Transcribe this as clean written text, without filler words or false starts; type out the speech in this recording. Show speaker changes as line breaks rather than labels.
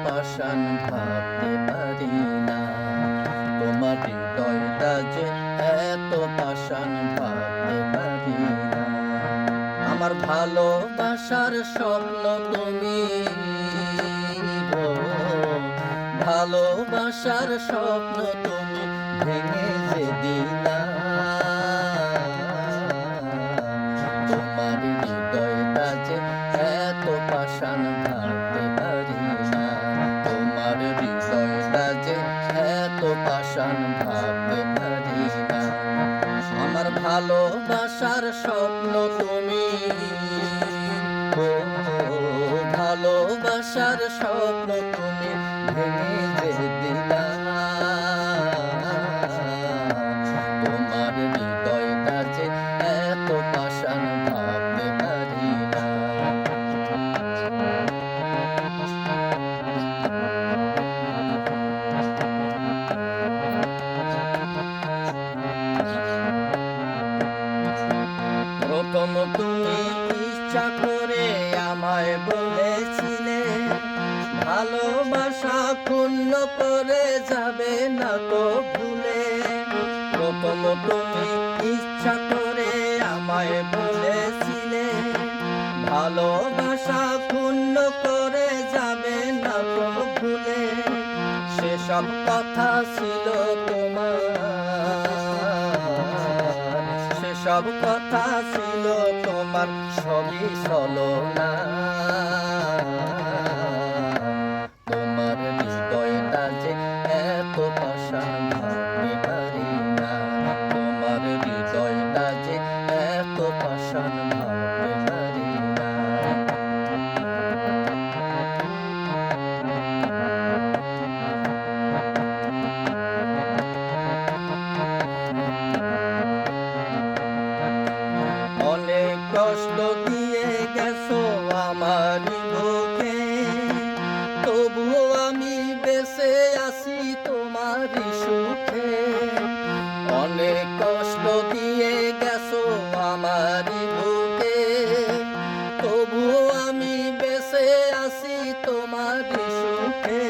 পাষাণ ভাবতে পারি না। তোমার হৃদয়টা যে এত পাষাণ ভাবতে পারি না। আমার ভালোবাসার স্বপ্ন তুমি গো, ভালোবাসার স্বপ্ন তুমি ভেঙে যে দিলা। তোমার হৃদয়টা যে এত পাষাণ ভাবতে পারি না। তোমার হৃদয়টা যে এত পাষাণ ভাবতে পারি না। আমার ভালোবাসার স্বপ্ন তুমি ও, ভালোবাসার স্বপ্ন তুমি ভেঙে যে দিলা। তোমার হৃদয়টা যে এত পাষাণ ভাবতে পারি না। প্রথম তুমি ইচ্ছা করে আমায় বলেছিলে, ভালোবাসা পূর্ণ করে যাবে না তো ভুলে। প্রথম তুমি ইচ্ছা করে আমায় বলেছিলে, ভালোবাসা পূর্ণ করে যাবে না তো ভুলে। সেসব কথা ছিল তোমার, সেসব কথা ছিল তোমার সবই ছলনা। তোমার হৃদয়টা যে এত পাষাণ ভাবতে পারি না। তোমার হৃদয়টা যে এত পাষাণ ভাবতে পারি না। অনেক কষ্ট দিয়ে গেছো আমার বুকে, তবুও আমি বেঁচে আছি তোমার সুখে। অনেক কষ্ট দিয়ে গেছো আমার বুকে, তবুও আমি বেঁচে আছি তোমার সুখে।